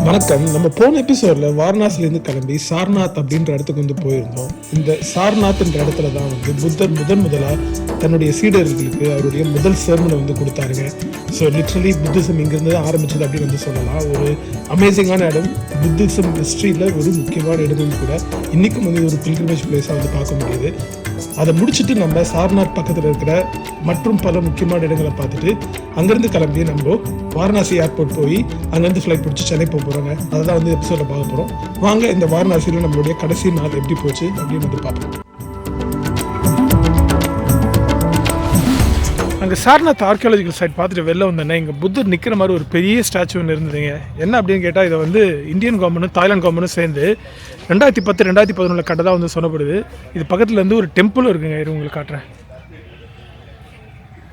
வணக்கம். நம்ம போன எபிசோட்ல வாரணாசிலேருந்து கிளம்பி சார்நாத் அப்படின்ற இடத்துக்கு வந்து போயிருந்தோம். இந்த சார்நாத்ன்ற இடத்துல தான் வந்து புத்தர் முதலா தன்னுடைய சீடர்களுக்கு அவருடைய முதல் சேர்மனை வந்து கொடுத்தாருங்க. ஸோ லிட்ரலி புத்திசம் இங்கிருந்து ஆரம்பிச்சது அப்படின்னு வந்து சொல்லலாம். ஒரு அமேசிங்கான இடம், புத்திசம் ஹிஸ்ட்ரியில் ஒரு முக்கியமான இடமும் கூட. இன்றைக்கும் வந்து ஒரு பில்கிரிமேஜ் பிளேஸாக வந்து பார்க்க முடியுது. அதை முடிச்சுட்டு நம்ம சார்நாத் பக்கத்தில் இருக்கிற மற்றும் பல முக்கியமான இடங்களை பார்த்துட்டு அங்கேருந்து கிளம்பி நம்ம வாரணாசி ஏர்போர்ட் போய் அங்கேருந்து ஃப்ளைட் பிடிச்சி சென்னை போக போகிறோங்க. அதை தான் வந்து எபிசோட பார்க்க போகிறோம். வாங்க இந்த வாரணாசியில் நம்மளுடைய கடைசி நாள் எப்படி போச்சு அப்படின்னு வந்து பார்ப்போம். அங்கே சார்நாத் ஆர்கியாலஜிக்கல் சைட் பார்த்துட்டு வெளில வந்தோன்னே இங்கே புத்தர் நிற்கிற மாதிரி ஒரு பெரிய ஸ்டாச்சு ஒன்று இருந்ததுங்க. என்ன அப்படின்னு கேட்டால் இதை வந்து இந்தியன் கவர்மெண்ட்டும் தாய்லாந்து கவர்மெண்ட்டும் சேர்ந்து 2010-2011 கட்டதாக வந்து சொல்லப்படுது. இது பக்கத்தில் வந்து ஒரு டெம்பிள் இருக்குங்க. இது உங்களுக்கு காட்டுறேன்.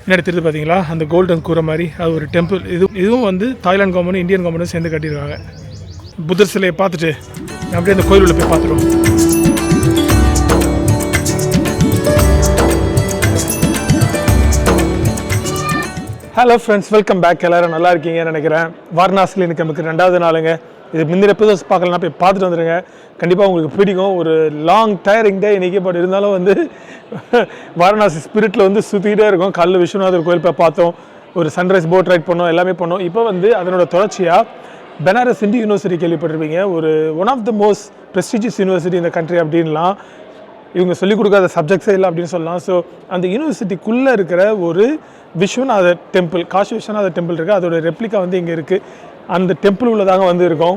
என்ன தெரியுது பார்த்தீங்களா, அந்த கோல்டன் கூரை மாதிரி அது ஒரு டெம்பிள். இதுவும் வந்து தாய்லாந்து கவர்மெண்ட்டும் இந்தியன் கவர்மெண்ட்டும் சேர்ந்து கட்டியிருக்காங்க. புத்தர் சிலையை பார்த்துட்டு அப்படியே அந்த கோயில் உள்ள போய் பார்த்துருவோம். Hello friends, welcome back. எல்லோரும் நல்லா இருக்கீங்கன்னு நினைக்கிறேன். வாரணாசியில் எனக்கு நமக்கு 2வது நாளுங்க. இது முந்தின எபிசோட்ஸ் பார்க்கலன்னா போய் பார்த்துட்டு வந்துடுங்க. கண்டிப்பாக உங்களுக்கு பிடிக்கும். ஒரு லாங் டயரிங் டே இன்றைக்கி. பட் இருந்தாலும் வந்து வாரணாசி ஸ்பிரிட்டில் வந்து சுற்றிக்கிட்டே இருக்கும். காலைல விஸ்வநாதர் கோயில் போய் பார்த்தோம், ஒரு சன்ரைஸ் போட் ரைட் பண்ணோம், எல்லாமே பண்ணோம். இப்போ வந்து அதனோட தொடர்ச்சியாக பனாரஸ் இந்து யூனிவர்சிட்டி கேள்விப்பட்டிருப்பீங்க. ஒரு one of the most prestigious university இந்த கண்ட்ரி அப்படின்லாம். இவங்க சொல்லிக் கொடுக்காத சப்ஜெக்ட்ஸே இல்லை அப்படின்னு சொல்லலாம். ஸோ அந்த யூனிவர்சிட்டிக்குள்ளே இருக்கிற ஒரு விஸ்வநாதர் டெம்பிள், காசி விஸ்வநாதர் டெம்பிள் இருக்குது. அதோட ரெப்ளிகா வந்து இங்கே இருக்குது. அந்த டெம்பிள் உள்ளதாங்க வந்து இருக்கும்.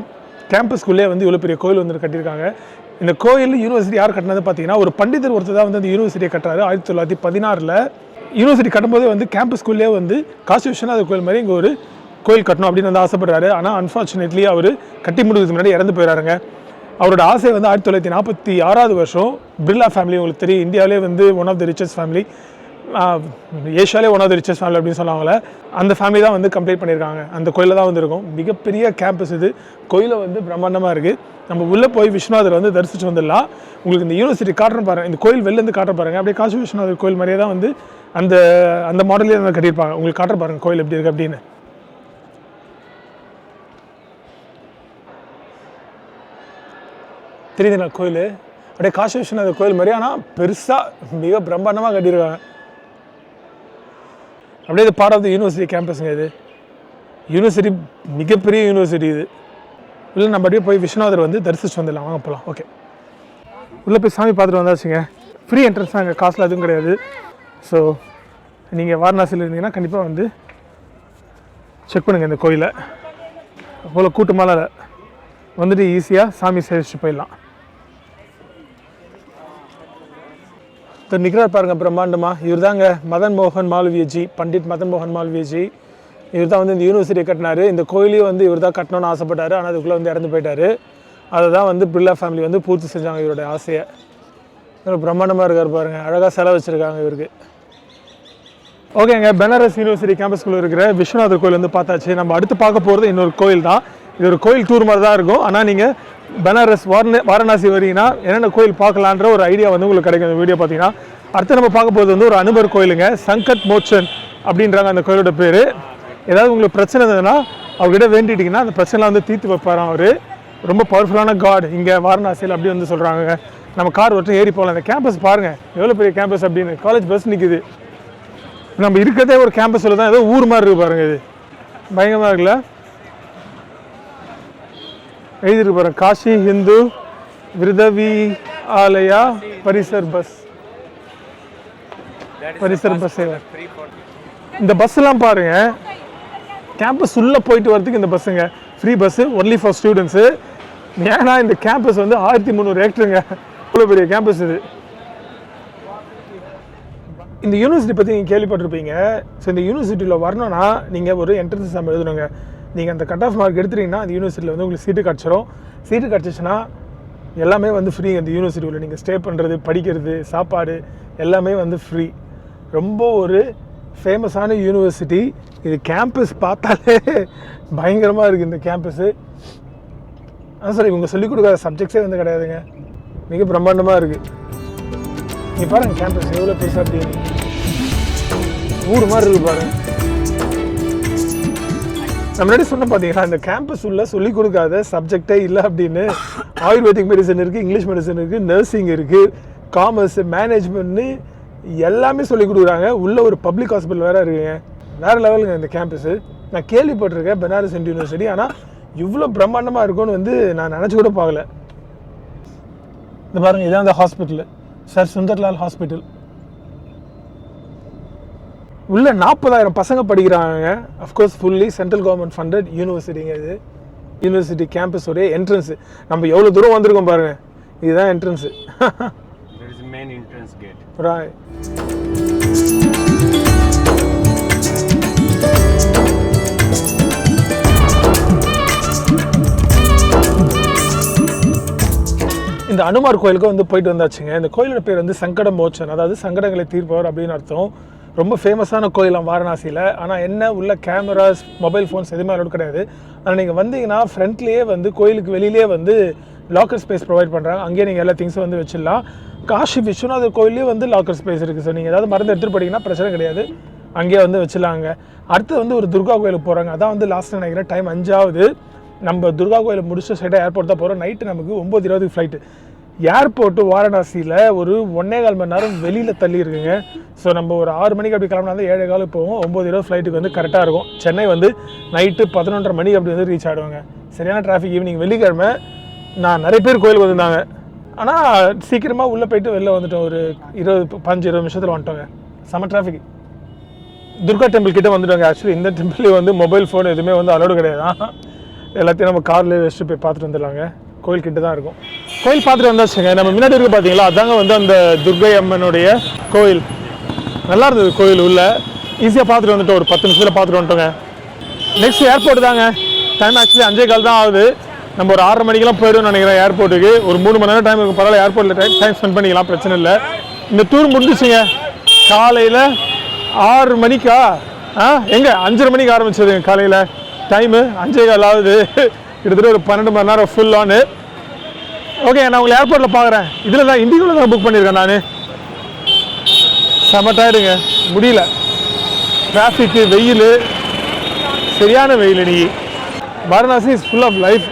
கேம்பஸ்குள்ளே வந்து இவ்வளோ பெரிய கோயில் வந்து கட்டியிருக்காங்க. இந்த கோயில் யூனிவர்சிட்டி யார் கட்டினது பார்த்தீங்கன்னா, ஒரு பண்டிதர் ஒருத்தர் தான் வந்து அந்த யூனிவர்சிட்டியை கட்டுறாரு. 1916 யூனிவர்சிட்டி கட்டும்போதே வந்து கேம்பஸ்குள்ளே வந்து காசி விஸ்வநாதர் கோயில் மாதிரி இங்கே ஒரு கோயில் கட்டணும் அப்படின்னு வந்து ஆசைப்படுறாரு. ஆனால் அன்ஃபார்ச்சுனேட்லி அவர் கட்டி முடிக்கிறதுக்கு முன்னாடி இறந்து போயிடறாருங்க. அவரோட ஆசை வந்து 1946 பிர்லா ஃபேமிலி, உங்களுக்கு தெரியும், இந்தியாவிலே வந்து one of the richest family, ஏஷியாலே one of the richest family அப்படின்னு சொல்லுவாங்களே, அந்த ஃபேமிலி தான் வந்து கம்ப்ளீட் பண்ணியிருக்காங்க. அந்த கோயிலில் தான் வந்து இருக்கும். மிகப்பெரிய கேம்பஸ் இது. கோயிலை வந்து பிரம்மாண்டமாக இருக்குது. நம்ம உள்ளே போய் விஸ்வநாதர் வந்து தரிசித்து வந்துடலாம். உங்களுக்கு இந்த யூனிவர்சிட்டி காட்டுற பாருங்கள், இந்த கோயில் வெளிலேருந்து காட்டுற பாருங்கள். அப்படியே காசி விஸ்வநாதர் கோயில் மாதிரியே தான் வந்து அந்த அந்த மாடலே தான் கட்டியிருப்பாங்க. உங்களுக்கு காட்டுற பாருங்கள் கோயில் எப்படி இருக்குது அப்படின்னு. தெரியுதுங்களா கோயில்? அப்படியே காசி விஸ்வநாதர் கோயில் மாதிரி, ஆனால் பெருசாக மிக பிரம்மாண்டமாக கட்டியிருக்காங்க. அப்படியே இது பார்ட் ஆஃப் த யூனிவர்சிட்டி கேம்பஸுங்க. இது யூனிவர்சிட்டி மிகப்பெரிய யூனிவர்சிட்டி இது. இல்லை நம்ம அப்படியே போய் விஸ்வநாதர் வந்து தரிசிச்சு வந்துடலாம். வாங்க போகலாம். ஓகே, உள்ளே போய் சாமி பார்த்துட்டு வந்தாச்சுங்க. ஃப்ரீ என்ட்ரன்ஸ் தான், அங்கே காசில் எதுவும் கிடையாது. ஸோ நீங்கள் வாரணாசியில் இருந்தீங்கன்னா கண்டிப்பாக வந்து செக் பண்ணுங்கள் இந்த கோயிலை. அவ்வளோ கூட்டமால வந்துட்டு ஈஸியாக சாமி சேவிச்சு போயிடலாம். நிற்கிறார் பாருங்கள் பிரம்மாண்டமாக. இவர் தாங்க மதன் மோகன் மாலவியஜி, பண்டிட் மதன் மோகன் மாலவியஜி. இவர் தான் வந்து இந்த யூனிவர்சிட்டியை கட்டினார். இந்த கோயிலையும் வந்து இவர் தான் கட்டணும்னு ஆசைப்பட்டார். ஆனால் அதுக்குள்ளே வந்து இறந்து போயிட்டார். அதை தான் வந்து பிர்லா ஃபேமிலி வந்து பூர்த்தி செஞ்சாங்க இவருடைய ஆசையை. இவர் பிரம்மாண்டமாக இருக்கார் பாருங்கள். அழகாக செலவு வச்சுருக்காங்க இவருக்கு. ஓகேங்க, பனாரஸ் யூனிவர்சிட்டி கேம்பஸ்குள்ளே இருக்கிற விஸ்வநாதர் கோயில் வந்து பார்த்தாச்சு. நம்ம அடுத்து பார்க்க போகிறது இன்னொரு கோயில் தான். இது ஒரு கோயில் டூர் மாதிரி தான் இருக்கும். ஆனால் நீங்கள் பனாரஸ் வாரணாசி வரீங்கன்னா என்னென்ன கோயில் பார்க்கலான்ற ஒரு ஐடியா வந்து உங்களுக்கு கிடைக்கும் இந்த வீடியோ பார்த்தீங்கன்னா. அடுத்து நம்ம பார்க்க போகிறது வந்து ஒரு அனுபர் கோயிலுங்க. சங்கட் மோச்சன் அப்படின்றாங்க அந்த கோயிலோட பேர். ஏதாவது உங்களுக்கு பிரச்சனை இருந்ததுன்னா அவர்கிட்ட வேண்டிட்டிங்கன்னா அந்த பிரச்சனைலாம் வந்து தீர்த்து வைப்பாராம் அவர். ரொம்ப பவர்ஃபுல்லான காட் இங்கே வாரணாசியில் அப்படி வந்து சொல்கிறாங்க. நம்ம கார் ஒருத்தர் ஏறி போகலாம். இந்த கேம்பஸ் பாருங்கள் எவ்வளோ பெரிய கேம்பஸ் அப்படின்னு. காலேஜ் பஸ் நிற்குது. நம்ம இருக்கிறதே ஒரு கேம்பஸில் தான், ஏதோ ஊர் மாதிரி இருக்குது பாருங்கள். இது பயங்கரமாக இருக்குல்ல? எழுதிருக்கு பாருங்க, காஷி ஹிந்து விருதவி ஆலயா பரிசர் பஸ். இந்த பஸ்ஸெல்லாம் பாருங்க, கேம்பஸ் உள்ளே போயிட்டு வரதுக்கு இந்த பஸ்ஸுங்க free bus, only for students. ஏன்னா இந்த கேம்பஸ் வந்து 1300 ஏக்கருங்க. இவ்வளோ பெரிய கேம்பஸ் இது. இந்த யூனிவர்சிட்டி பற்றி நீங்கள் கேள்விப்பட்டிருப்பீங்க. ஸோ இந்த யூனிவர்சிட்டியில் வரணும்னா நீங்கள் ஒரு என்ட்ரன்ஸ் எக்ஸாம் எழுதணுங்க. நீங்கள் அந்த கட் ஆஃப் மார்க் எடுத்துட்டீங்கன்னா அந்த யூனிவர்சிட்டியில் வந்து உங்களுக்கு சீட்டு கிடச்சிரும். சீட்டு கிடச்சிச்சின்னா எல்லாமே வந்து ஃப்ரீ. அந்த யூனிவர்சிட்டியில் நீங்கள் ஸ்டே பண்ணுறது, படிக்கிறது, சாப்பாடு எல்லாமே வந்து ஃப்ரீ. ரொம்ப ஒரு ஃபேமஸான யூனிவர்சிட்டி இது. கேம்பஸ் பார்த்தாலே பயங்கரமாக இருக்குது இந்த கேம்பஸ்ஸு. அதான் சார், இவங்க சொல்லிக் கொடுக்காத சப்ஜெக்ட்ஸே வந்து கிடையாதுங்க. மிக பிரம்மாண்டமாக இருக்குது. நீ பாருங்கள் கேம்பஸ் எவ்வளோ பெருசாக அப்படின்னு ஊர் மாதிரி இருக்குது பாருங்கள். நம்ம முன்னாடி சொன்ன பார்த்தீங்கன்னா இந்த கேம்பஸ் உள்ள சொல்லிக் கொடுக்காத சப்ஜெக்டே இல்லை அப்படின்னு. ஆயுர்வேதிக் மெடிசன் இருக்குது, இங்கிலீஷ் மெடிசன் இருக்குது, நர்சிங் இருக்குது, காமர்ஸ், மேனேஜ்மெண்ட்னு எல்லாமே சொல்லிக் கொடுக்குறாங்க. உள்ள ஒரு பப்ளிக் ஹாஸ்பிட்டல் வேறு இருக்குங்க. வேறு லெவலுங்க இந்த கேம்பஸு. நான் கேள்விப்பட்டிருக்கேன் பனாரஸ் இந்து யூனிவர்சிட்டி, ஆனால் இவ்வளோ பிரம்மாண்டமாக இருக்கும்னு வந்து நான் நினச்சி கூட பார்க்கல. இந்த பாருங்கள், இதான் அந்த ஹாஸ்பிட்டலு, சர் சுந்தர்லால் ஹாஸ்பிட்டல். உள்ள 40,000 பசங்க படிக்கிறாங்க. Of course fully central government funded யூனிவர்சிட்டிங்க. இது யூனிவர்சிட்டி கேம்பஸோடைய என்ட்ரன்ஸு. நம்ம எவ்வளோ தூரம் வந்திருக்கோம் பாருங்கள், இதுதான் என்ட்ரன்ஸு. Right. இந்த அனுமார் கோயிலுக்கு வந்து போயிட்டு வந்தாச்சுங்க. இந்த கோயிலோட பேர் வந்து சங்கட மோச்சன், அதாவது சங்கடங்களை தீர்ப்பவர் அப்படின்னு அர்த்தம். ரொம்ப ஃபேமஸான கோயிலாம் வாரணாசியில். ஆனால் என்ன, உள்ள கேமராஸ், மொபைல் ஃபோன்ஸ் எதுவுமே அலோட் கிடையாது. ஆனால் நீங்கள் வந்தீங்கன்னா ஃப்ரண்ட்லேயே வந்து கோயிலுக்கு வெளியிலே வந்து லாக்கர் ஸ்பேஸ் ப்ரொவைட் பண்ணுறாங்க. அங்கேயே நீங்கள் எல்லா திங்ஸும் வந்து வச்சிடலாம். காஷி விஸ்வநாதர் கோயிலே வந்து லாக்கர் ஸ்பேஸ் இருக்குது. ஸோ நீங்கள் ஏதாவது மருந்து எடுத்துகிட்டு போட்டிங்கன்னா பிரச்சனை கிடையாது, அங்கேயே வந்து வச்சிடலாங்க. அடுத்து வந்து ஒரு துர்கா கோயிலுக்கு போகிறாங்க. அதான் வந்து லாஸ்ட் நினைக்கிறேன், டைம் 5ஆவது. நம்ம துர்கா கோயிலை முடிச்சு ஸ்ட்ரைட்டாக ஏர்போர்ட் தான் போகிறோம். நைட்டு நமக்கு 9:20 ஃப்ளைட்டு. ஏர்போர்ட்டு வாரணாசியில் ஒரு 1.25 மணி நேரம் வெளியில் தள்ளி இருக்குங்க. ஸோ நம்ம ஒரு 6 மணிக்கு அப்படி கிளம்பினா வந்து 7:15 போவோம். 9:20 ஃப்ளைட்டுக்கு வந்து கரெக்டாக இருக்கும். சென்னை வந்து நைட்டு 11:30 மணிக்கு அப்படி வந்து ரீச் ஆகிடுவாங்க. சரியான டிராஃபிக். ஈவினிங் வெள்ளிக்கிழமை நான் நிறைய பேர் கோயிலுக்கு வந்திருந்தாங்க. ஆனால் சீக்கிரமாக உள்ளே போயிட்டு வெளில வந்துட்டோம். ஒரு 15-20 நிமிஷத்தில் வந்துட்டோங்க. செம டிராஃபிக். துர்கா டெம்பிள் கிட்டே வந்துட்டோங்க. ஆக்சுவலி இந்த டெம்பிள்லேயே வந்து மொபைல் ஃபோன் எதுவுமே வந்து அலோடு கிடையாது. எல்லாத்தையும் நம்ம கார்லேயே வச்சுட்டு போய் பார்த்துட்டு வந்துடலாங்க. கோயில் கிட்ட தான் இருக்கும். கோயில் பார்த்துட்டு வந்தாச்சுங்க. நம்ம முன்னாடி இருக்க பார்த்தீங்களா, அதாங்க வந்து அந்த துர்கை அம்மனுடைய கோயில். நல்லா இருந்தது கோயில். உள்ள ஈஸியாக பார்த்துட்டு வந்துட்டோம். ஒரு 10 நிமிஷத்தில் பார்த்துட்டு வந்துட்டோங்க. நெக்ஸ்ட் ஏர்போர்ட் தாங்க. டைம் ஆக்சுவலி 5:15 தான் ஆகுது. நம்ம ஒரு 6:30 மணிக்கெல்லாம் போய்டுவோம்னு நினைக்கிறேன் ஏர்போர்ட்டுக்கு. ஒரு 3 மணி நேரம் டைம் இருக்குது. பரவாயில்ல, ஏர்போர்ட்டில் டைம் ஸ்பெண்ட் பண்ணிக்கலாம், பிரச்சனை இல்லை. இந்த டூர் முடிஞ்சிச்சுங்க. காலையில் 6 மணிக்கா எங்கே 5:30 மணிக்கு ஆரம்பிச்சதுங்க காலையில். டைமு 5:15 ஆகுது. கிட்டத்தட்ட ஒரு 12 மணி நேரம் ஃபுல் ஆனு. ஓகே, நான் உங்களை ஏர்போர்ட்டில் பார்க்குறேன். இதில் தான் இண்டிகோவில் தான் புக் பண்ணியிருக்கேன் நான். செம டயர்டுங்க, முடியல. டிராஃபிக்கு, வெயில், சரியான வெயில். இன்னைக்கு Varanasi is full of life.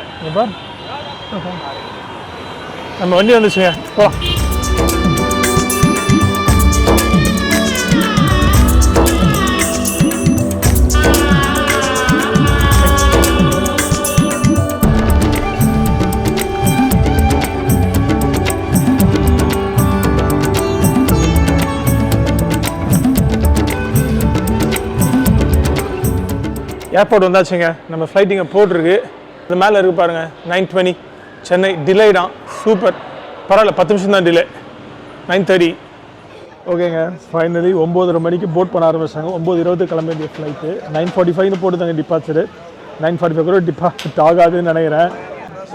நம்ம வண்டி வந்துச்சுங்க, போகலாம். ஏர்போர்ட் வந்தாச்சுங்க. நம்ம ஃப்ளைட் இங்கே போட்டிருக்கு. இது மேலே இருக்குது பாருங்கள், 9:20 சென்னை. டிலேடான், சூப்பர், பரவாயில்ல, 10 நிமிஷம் தான் டிலே. 9:30. ஓகேங்க, ஃபைனலி 9:30 மணிக்கு போட் பண்ண ஆரம்பிச்சாங்க. 9:20 கிளம்ப வேண்டிய ஃப்ளைட்டு 9:45 போட்டுதாங்க டிபார்ச்சரு. 9:45 கூட டிபார்ட் ஆகாதுன்னு நினைக்கிறேன்.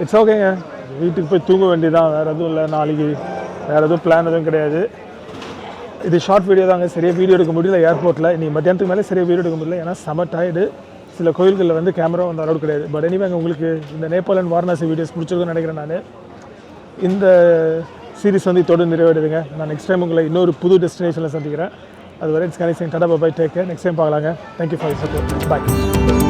இட்ஸ் ஓகேங்க, வீட்டுக்கு போய் தூங்க வேண்டியதான், வேறு எதுவும் இல்லை. நாளைக்கு வேறு எதுவும் பிளான் எதுவும் கிடையாது. இது ஷார்ட் வீடியோ தாங்க, சரியாக வீடியோ எடுக்க முடியல ஏர்போர்ட்டில். இன்றைக்கி மத்தியானத்துக்கு மேலே சரியாக வீடியோ எடுக்க முடியல, ஏன்னா செம டயர்டு. சில கோயில்களில் வந்து கேமரா வந்து அலோட் கிடையாது. பட் எனிவே உங்களுக்கு இந்த நேபாள் அண்ட் வாரணாசி வீடியோஸ் பிடிச்சிருக்குன்னு நினைக்கிறேன். நான் இந்த சீரிஸ் வந்து இதோடு நிறைவேடுதுங்க. நான் நெக்ஸ்ட் டைம் உங்களை இன்னொரு புது டெஸ்டினேஷனில் சந்திக்கிறேன். அது வரை it's connecting. Tata bye, take care. Next time பார்க்கலாங்க. Thank you for support. பாய்.